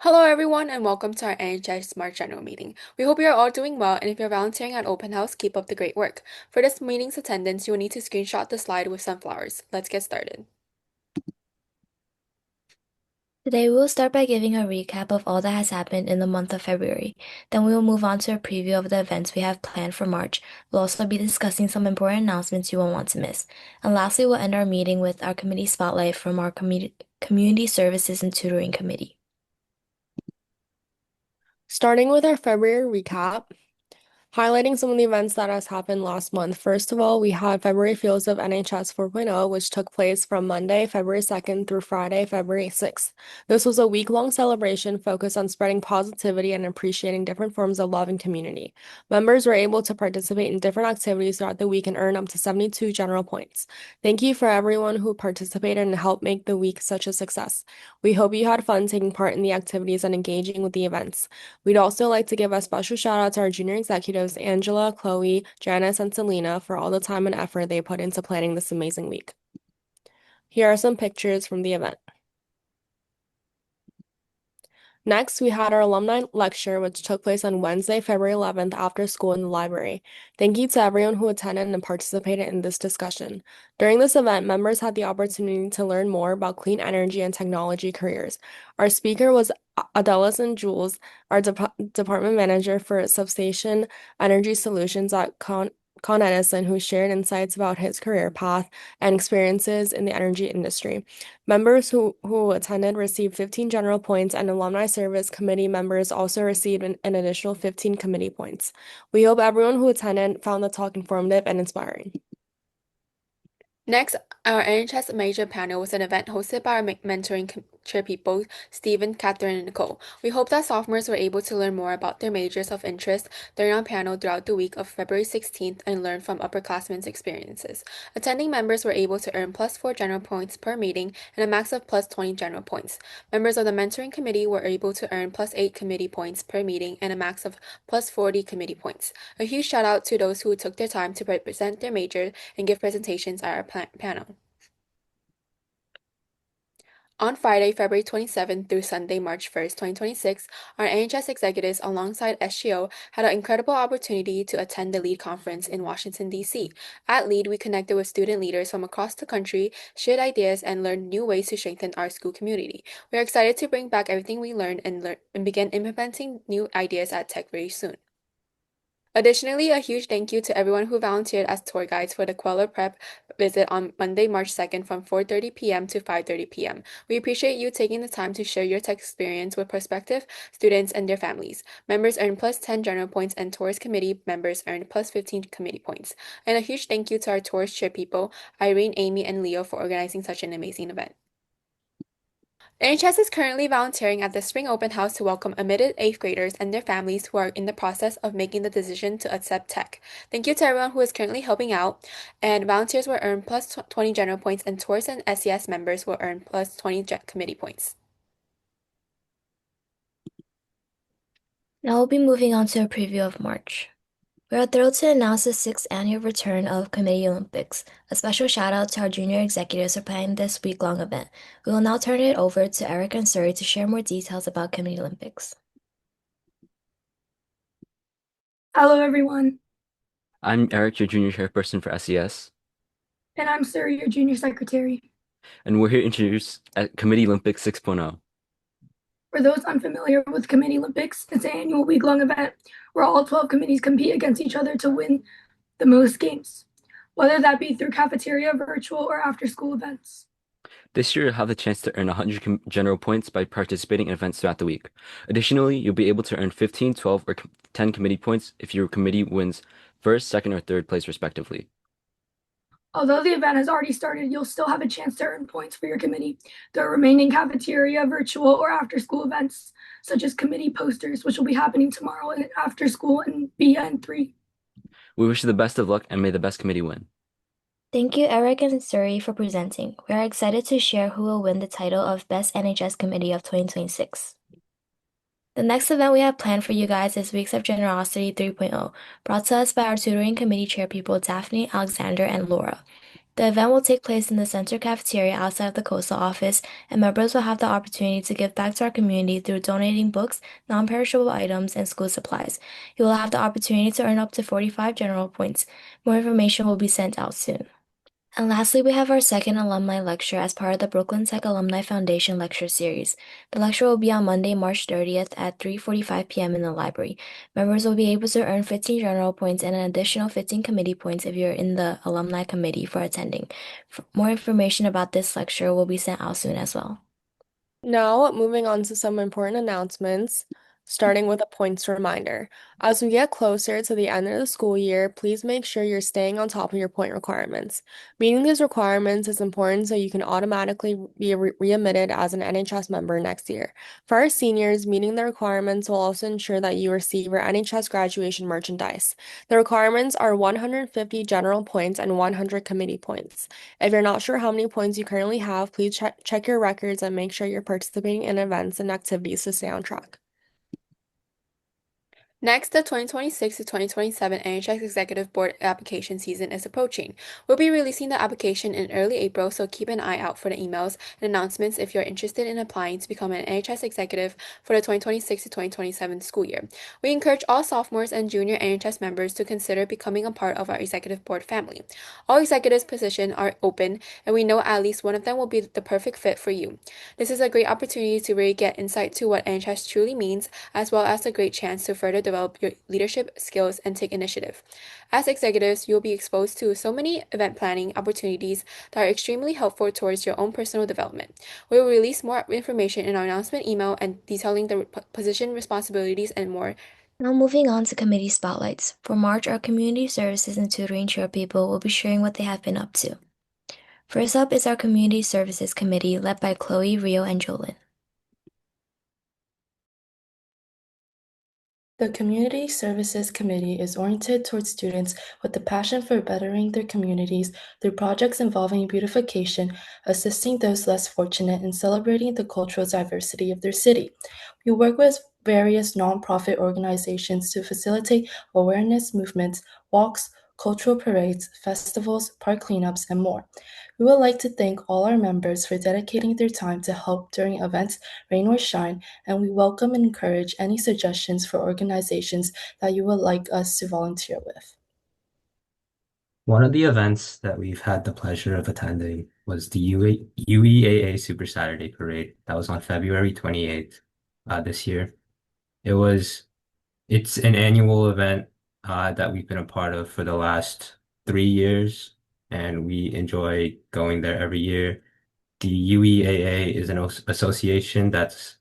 Hello, everyone, and welcome to our NHS Smart General Meeting. We hope you're all doing well, and if you're volunteering at Open House, keep up the great work. For this meeting's attendance, you will need to screenshot the slide with sunflowers. Let's get started. Today, we will start by giving a recap of all that has happened in the month of February. Then we will move on to a preview of the events we have planned for March. We'll also be discussing some important announcements you won't want to miss. And lastly, we'll end our meeting with our committee spotlight from our Community Services and Tutoring Committee. Starting with our February recap, highlighting some of the events that has happened last month. First of all, we had February Fields of NHS 4.0, which took place from Monday, February 2nd through Friday, February 6th. This was a week-long celebration focused on spreading positivity and appreciating different forms of love and community. Members were able to participate in different activities throughout the week and earn up to 72 general points. Thank you for everyone who participated and helped make the week such a success. We hope you had fun taking part in the activities and engaging with the events. We'd also like to give a special shout out to our junior executives, Angela, Chloe, Janice, and Selena, for all the time and effort they put into planning this amazing week. Here are some pictures from the event. Next, we had our alumni lecture, which took place on Wednesday, February 11th after school in the library. Thank you to everyone who attended and participated in this discussion. During this event, members had the opportunity to learn more about clean energy and technology careers. Our speaker was Adelison Jules, our department manager for Substation Energy Solutions at Con Edison, who shared insights about his career path and experiences in the energy industry. Members who attended received 15 general points, and Alumni Service Committee members also received an additional 15 committee points. We hope everyone who attended found the talk informative and inspiring. Next, our NHS Major Panel was an event hosted by our mentoring chair people, Stephen, Catherine, and Nicole. We hope that sophomores were able to learn more about their majors of interest during our panel throughout the week of February 16th and learn from upperclassmen's experiences. Attending members were able to earn +4 general points per meeting and a max of +20 general points. Members of the mentoring committee were able to earn +8 committee points per meeting and a max of +40 committee points. A huge shout out to those who took their time to present their major and give presentations at our panel. On Friday, February 27th through Sunday, March 1st, 2026, our NHS executives alongside SGO had an incredible opportunity to attend the LEAD conference in Washington, D.C. At LEAD, we connected with student leaders from across the country, shared ideas, and learned new ways to strengthen our school community. We are excited to bring back everything we learned and begin implementing new ideas at Tech very soon. Additionally, a huge thank you to everyone who volunteered as tour guides for the Queller Prep visit on Monday, March 2nd from 4:30 p.m. to 5:30 p.m. We appreciate you taking the time to share your tech experience with prospective students and their families. Members earned +10 general points and tours committee members earned +15 committee points. And a huge thank you to our tours chair people, Irene, Amy, and Leo, for organizing such an amazing event. NHS is currently volunteering at the Spring Open House to welcome admitted 8th graders and their families who are in the process of making the decision to accept tech. Thank you to everyone who is currently helping out, and volunteers will earn +20 general points, and tours and SES members will earn +20 committee points. Now we'll be moving on to a preview of March. We are thrilled to announce the 6th annual return of Committee Olympics. A special shout out to our junior executives for planning this week-long event. We will now turn it over to Eric and Suri to share more details about Committee Olympics. Hello, everyone. I'm Eric, your junior chairperson for SES, And I'm Suri, your junior secretary. and we're here to introduce Committee Olympics 6.0. For those unfamiliar with Committee Olympics, it's an annual week-long event where all 12 committees compete against each other to win the most games, whether that be through cafeteria, virtual, or after-school events. This year, you'll have the chance to earn 100 general points by participating in events throughout the week. Additionally, you'll be able to earn 15, 12, or 10 committee points if your committee wins first, second, or third place, respectively. Although the event has already started, you'll still have a chance to earn points for your committee. There are remaining cafeteria, virtual, or after-school events, such as committee posters, which will be happening tomorrow and after school in BN3. We wish you the best of luck and may the best committee win. Thank you, Eric and Suri, for presenting. We are excited to share who will win the title of Best NHS Committee of 2026. The next event we have planned for you guys is Weeks of Generosity 3.0, brought to us by our tutoring committee chairpeople Daphne, Alexander, and Laura. The event will take place in the center cafeteria outside of the coastal office, and members will have the opportunity to give back to our community through donating books, non-perishable items, and school supplies. You will have the opportunity to earn up to 45 general points. More information will be sent out soon. And lastly, we have our second alumni lecture as part of the Brooklyn Tech Alumni Foundation lecture series. The lecture will be on Monday, March 30th at 3:45 p.m. in the library. Members will be able to earn 15 general points and an additional 15 committee points if you're in the alumni committee for attending. More information about this lecture will be sent out soon as well. Now, moving on to some important announcements, starting with a points reminder. As we get closer to the end of the school year, please make sure you're staying on top of your point requirements. Meeting these requirements is important so you can automatically be readmitted as an NHS member next year. For our seniors, meeting the requirements will also ensure that you receive your NHS graduation merchandise. The requirements are 150 general points and 100 committee points. If you're not sure how many points you currently have, please check your records and make sure you're participating in events and activities to stay on track. Next, the 2026 to 2027 NHS Executive Board application season is approaching. We'll be releasing the application in early April, so keep an eye out for the emails and announcements if you're interested in applying to become an NHS executive for the 2026 to 2027 school year. We encourage all sophomores and junior NHS members to consider becoming a part of our executive board family. All executives positions are open, and we know at least one of them will be the perfect fit for you. This is a great opportunity to really get insight to what NHS truly means, as well as a great chance to further develop your leadership skills and take initiative. As executives, you'll be exposed to so many event planning opportunities that are extremely helpful towards your own personal development. We will release more information in our announcement email and detailing the position responsibilities and more. Now moving on to committee spotlights. For March, our community services and tutoring chair people will be sharing what they have been up to. First up is our Community Services Committee led by Chloe, Rio, and Jolyn. The Community Services Committee is oriented towards students with a passion for bettering their communities through projects involving beautification, assisting those less fortunate, and celebrating the cultural diversity of their city. We work with various nonprofit organizations to facilitate awareness movements, walks, cultural parades, festivals, park cleanups, and more. We would like to thank all our members for dedicating their time to help during events, rain or shine, and we welcome and encourage any suggestions for organizations that you would like us to volunteer with. One of the events that we've had the pleasure of attending was the UEAA Super Saturday Parade that was on February 28th this year. It's an annual event that we've been a part of for the last 3 years, and we enjoy going there every year. The UEAA is an association that's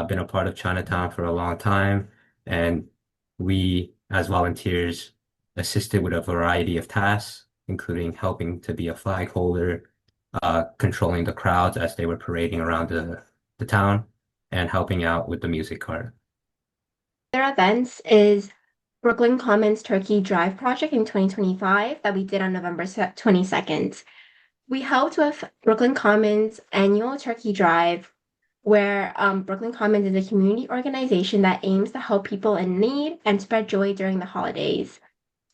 been a part of Chinatown for a long time, and we, as volunteers, assisted with a variety of tasks, including helping to be a flag holder, controlling the crowds as they were parading around the town, and helping out with the music cart. Other events is Brooklyn Commons Turkey Drive project in 2025 that we did on November 22nd. We helped with Brooklyn Commons annual Turkey Drive, where Brooklyn Commons is a community organization that aims to help people in need and spread joy during the holidays.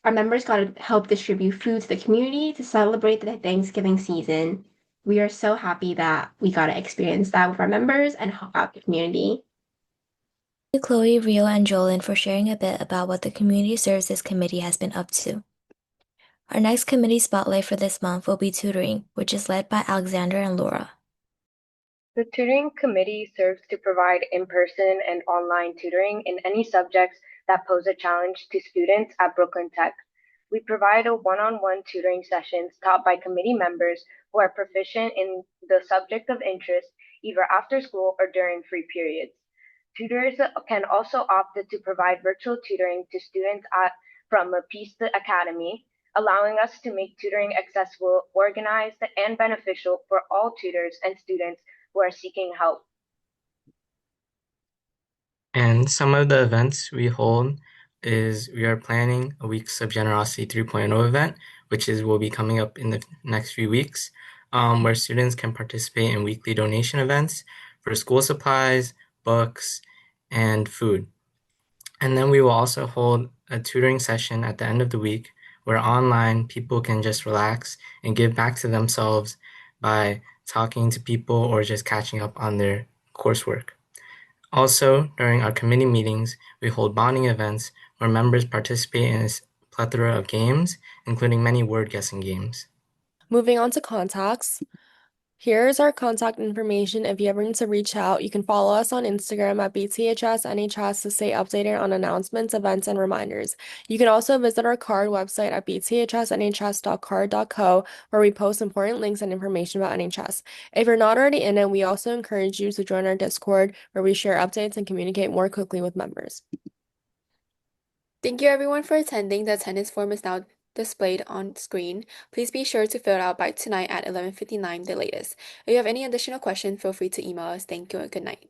Our members got to help distribute food to the community to celebrate the Thanksgiving season. We are so happy that we got to experience that with our members and help out the community. Thank you, Chloe, Rio, and Jolyn for sharing a bit about what the Community Services Committee has been up to. Our next committee spotlight for this month will be tutoring, which is led by Alexander and Laura. The tutoring committee serves to provide in-person and online tutoring in any subjects that pose a challenge to students at Brooklyn Tech. We provide a one-on-one tutoring sessions taught by committee members who are proficient in the subject of interest, either after school or during free periods. Tutors can also opt to provide virtual tutoring to students from a Peace Academy, allowing us to make tutoring accessible, organized, and beneficial for all tutors and students who are seeking help. And some of the events we hold is we are planning a Weeks of Generosity 3.0 event, which will be coming up in the next few weeks, where students can participate in weekly donation events for school supplies, books, and food. And then we will also hold a tutoring session at the end of the week where online people can just relax and give back to themselves by talking to people or just catching up on their coursework. Also, during our committee meetings, we hold bonding events where members participate in a plethora of games, including many word guessing games. Moving on to contacts. Here's our contact information. If you ever need to reach out, you can follow us on Instagram at BTHS to stay updated on announcements, events, and reminders. You can also visit our card website at bthsnhs.card.co, where we post important links and information about NHS. If you're not already in it, we also encourage you to join our Discord, where we share updates and communicate more quickly with members. Thank you everyone for attending. The attendance form is now displayed on screen. Please be sure to fill it out by tonight at 11:59 the latest. If you have any additional questions, feel free to email us. Thank you and good night.